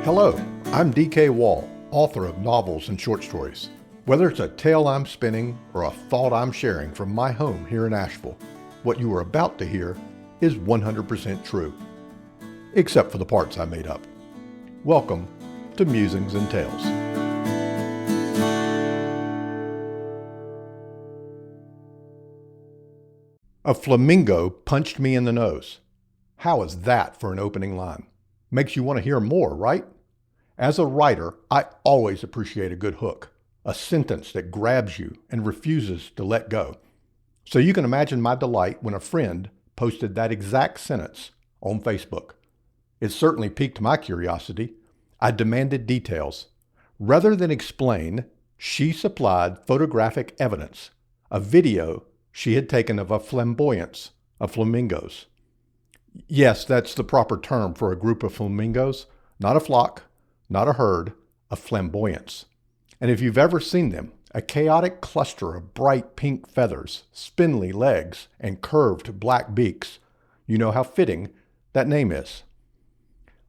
Hello, I'm D.K. Wall, author of novels and short stories. Whether it's a tale I'm spinning or a thought I'm sharing from my home here in Asheville, what you are about to hear is 100% true, except for the parts I made up. Welcome to Musings and Tales. A flamingo punched me in the nose. How is that for an opening line? Makes you want to hear more, right? As a writer, I always appreciate a good hook, a sentence that grabs you and refuses to let go. So you can imagine my delight when a friend posted that exact sentence on Facebook. It certainly piqued my curiosity. I demanded details. Rather than explain, she supplied photographic evidence, a video she had taken of a flamboyance of flamingos. Yes, that's the proper term for a group of flamingos, not a flock, not a herd, a flamboyance. And if you've ever seen them, a chaotic cluster of bright pink feathers, spindly legs, and curved black beaks, you know how fitting that name is.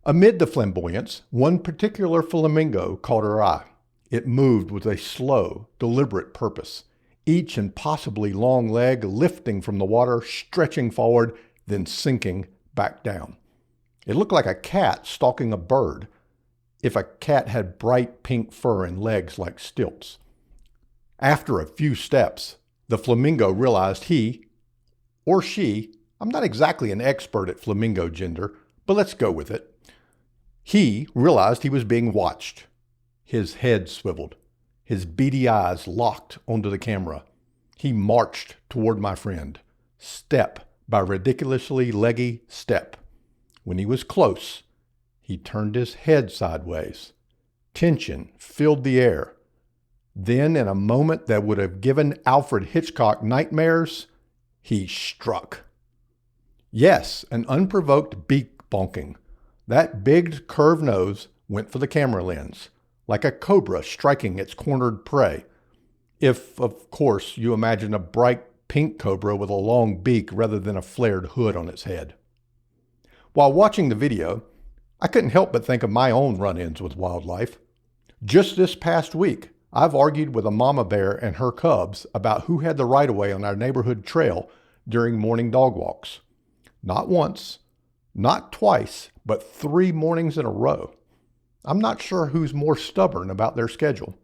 Amid the flamboyance, one particular flamingo caught her eye. It moved with a slow, deliberate purpose, each impossibly long leg lifting from the water, stretching forward, then sinking back down. It looked like a cat stalking a bird, if a cat had bright pink fur and legs like stilts. After a few steps, the flamingo realized he, or she, I'm not exactly an expert at flamingo gender, but let's go with it. He realized he was being watched. His head swiveled, his beady eyes locked onto the camera. He marched toward my friend, step by ridiculously leggy step. When he was close, he turned his head sideways. Tension filled the air. Then, in a moment that would have given Alfred Hitchcock nightmares, he struck. Yes, an unprovoked beak bonking. That big curved nose went for the camera lens, like a cobra striking its cornered prey. If, of course, you imagine a bright pink cobra with a long beak rather than a flared hood on its head. While watching the video, I couldn't help but think of my own run-ins with wildlife. Just this past week, I've argued with a mama bear and her cubs about who had the right-of-way on our neighborhood trail during morning dog walks. Not once, not twice, but 3 mornings in a row. I'm not sure who's more stubborn about their schedule.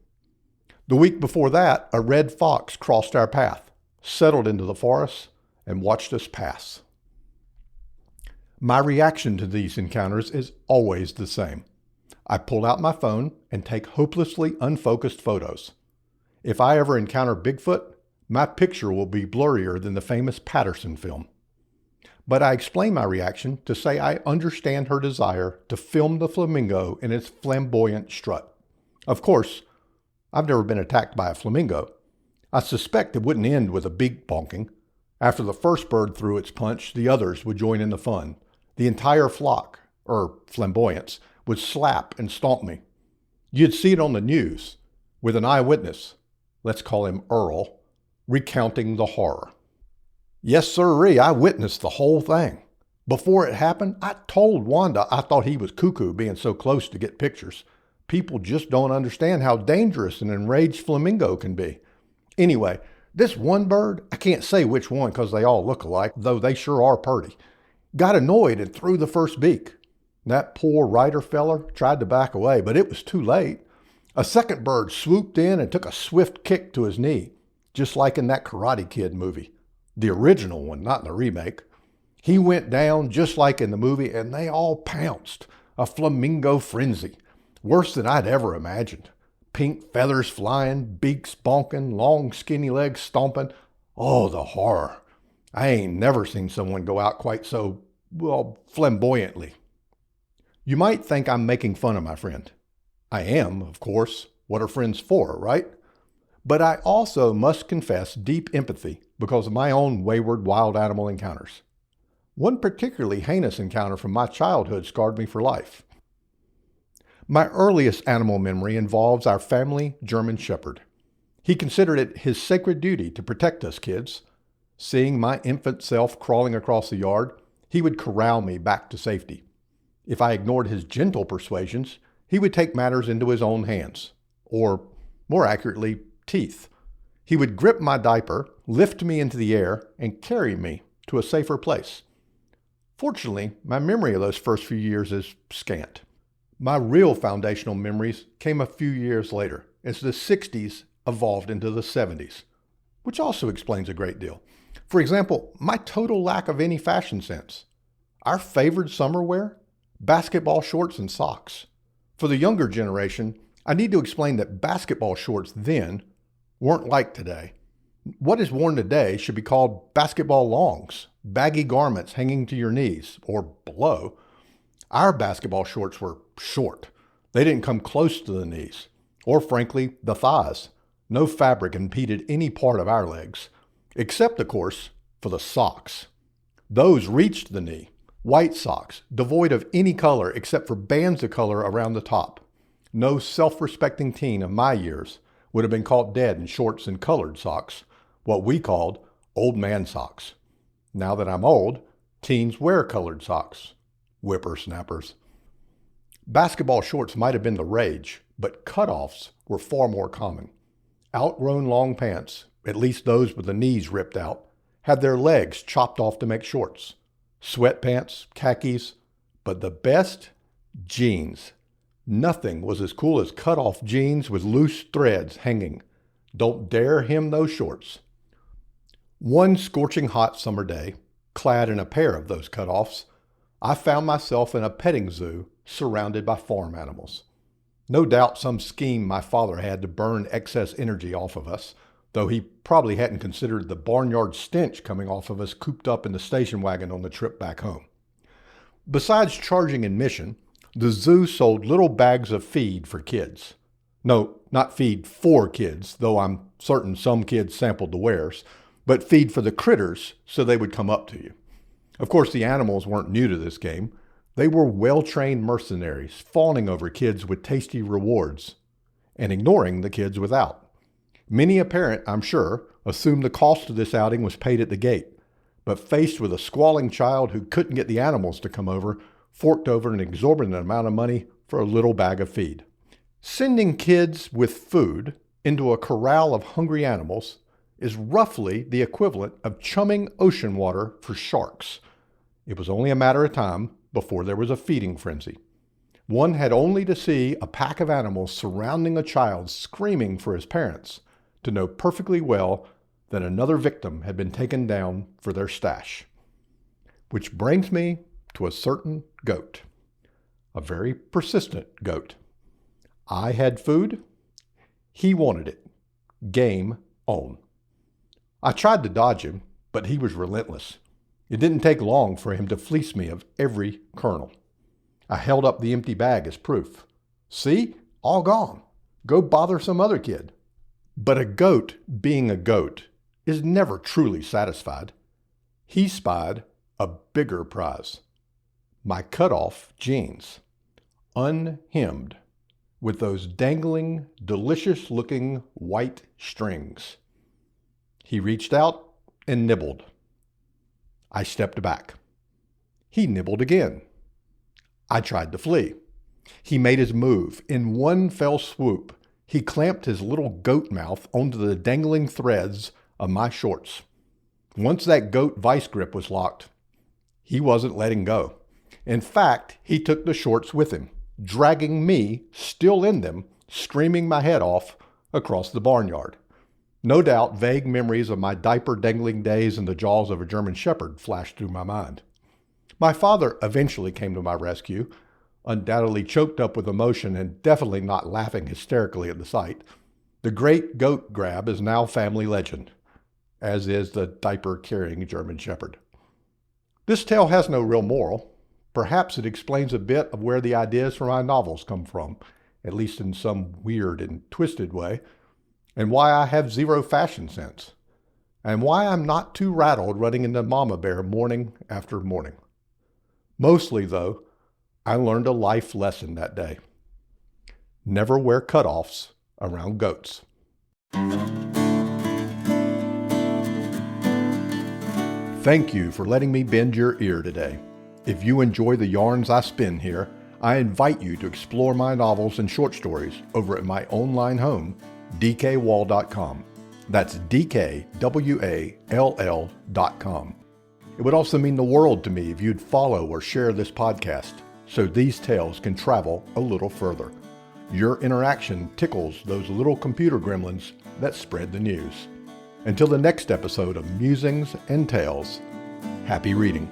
The week before that, a red fox crossed our path, settled into the forest, and watched us pass. My reaction to these encounters is always the same. I pull out my phone and take hopelessly unfocused photos. If I ever encounter Bigfoot, my picture will be blurrier than the famous Patterson film. But I explain my reaction to say I understand her desire to film the flamingo in its flamboyant strut. Of course, I've never been attacked by a flamingo. I suspect it wouldn't end with a beak bonking. After the first bird threw its punch, the others would join in the fun. The entire flock, or flamboyance, would slap and stomp me. You'd see it on the news, with an eyewitness, let's call him Earl, recounting the horror. Yes, sirree, I witnessed the whole thing. Before it happened, I told Wanda I thought he was cuckoo being so close to get pictures. People just don't understand how dangerous an enraged flamingo can be. Anyway, this one bird, I can't say which one because they all look alike, though they sure are purty, got annoyed and threw the first beak. That poor rider feller tried to back away, but it was too late. A second bird swooped in and took a swift kick to his knee, just like in that Karate Kid movie. The original one, not in the remake. He went down just like in the movie, and they all pounced. A flamingo frenzy. Worse than I'd ever imagined. Pink feathers flying, beaks bonking, long skinny legs stomping. Oh, the horror. I ain't never seen someone go out quite so, flamboyantly. You might think I'm making fun of my friend. I am, of course. What are friends for, right? But I also must confess deep empathy because of my own wayward wild animal encounters. One particularly heinous encounter from my childhood scarred me for life. My earliest animal memory involves our family German Shepherd. He considered it his sacred duty to protect us kids. Seeing my infant self crawling across the yard, he would corral me back to safety. If I ignored his gentle persuasions, he would take matters into his own hands, or more accurately, teeth. He would grip my diaper, lift me into the air, and carry me to a safer place. Fortunately, my memory of those first few years is scant. My real foundational memories came a few years later, as the 60s evolved into the 70s, which also explains a great deal. For example, my total lack of any fashion sense. Our favored summer wear? Basketball shorts and socks. For the younger generation, I need to explain that basketball shorts then weren't like today. What is worn today should be called basketball longs, baggy garments hanging to your knees or below. Our basketball shorts were short. They didn't come close to the knees, or frankly, the thighs. No fabric impeded any part of our legs, except, of course, for the socks. Those reached the knee. White socks, devoid of any color except for bands of color around the top. No self-respecting teen of my years would have been caught dead in shorts and colored socks, what we called old man socks. Now that I'm old, teens wear colored socks. Whippersnappers. Basketball shorts might have been the rage, but cutoffs were far more common. Outgrown long pants, at least those with the knees ripped out, had their legs chopped off to make shorts. Sweatpants, khakis, but the best? Jeans. Nothing was as cool as cut-off jeans with loose threads hanging. Don't dare hem those shorts. One scorching hot summer day, clad in a pair of those cut-offs, I found myself in a petting zoo surrounded by farm animals. No doubt some scheme my father had to burn excess energy off of us, though he probably hadn't considered the barnyard stench coming off of us cooped up in the station wagon on the trip back home. Besides charging admission, the zoo sold little bags of feed for kids. No, not feed for kids, though I'm certain some kids sampled the wares, but feed for the critters so they would come up to you. Of course, the animals weren't new to this game. They were well-trained mercenaries, fawning over kids with tasty rewards and ignoring the kids without. Many a parent, I'm sure, assumed the cost of this outing was paid at the gate, but faced with a squalling child who couldn't get the animals to come over, forked over an exorbitant amount of money for a little bag of feed. Sending kids with food into a corral of hungry animals is roughly the equivalent of chumming ocean water for sharks. It was only a matter of time before there was a feeding frenzy. One had only to see a pack of animals surrounding a child screaming for his parents to know perfectly well that another victim had been taken down for their stash. Which brings me to a certain goat, a very persistent goat. I had food, he wanted it. Game on. I tried to dodge him, but he was relentless. It didn't take long for him to fleece me of every kernel. I held up the empty bag as proof. See? All gone. Go bother some other kid. But a goat, being a goat, is never truly satisfied. He spied a bigger prize. My cut-off jeans, unhemmed, with those dangling, delicious-looking white strings. He reached out and nibbled. I stepped back. He nibbled again. I tried to flee. He made his move. In one fell swoop, he clamped his little goat mouth onto the dangling threads of my shorts. Once that goat vice grip was locked, he wasn't letting go. In fact, he took the shorts with him, dragging me, still in them, screaming my head off across the barnyard. No doubt vague memories of my diaper-dangling days in the jaws of a German shepherd flashed through my mind. My father eventually came to my rescue, undoubtedly choked up with emotion and definitely not laughing hysterically at the sight. The great goat grab is now family legend, as is the diaper-carrying German shepherd. This tale has no real moral. Perhaps it explains a bit of where the ideas for my novels come from, at least in some weird and twisted way, and why I have zero fashion sense, and why I'm not too rattled running into Mama Bear morning after morning. Mostly, though, I learned a life lesson that day. Never wear cutoffs around goats. Thank you for letting me bend your ear today. If you enjoy the yarns I spin here, I invite you to explore my novels and short stories over at my online home, dkwall.com. That's DKWALL.com. It would also mean the world to me if you'd follow or share this podcast so these tales can travel a little further. Your interaction tickles those little computer gremlins that spread the news. Until the next episode of Musings and Tales, happy reading.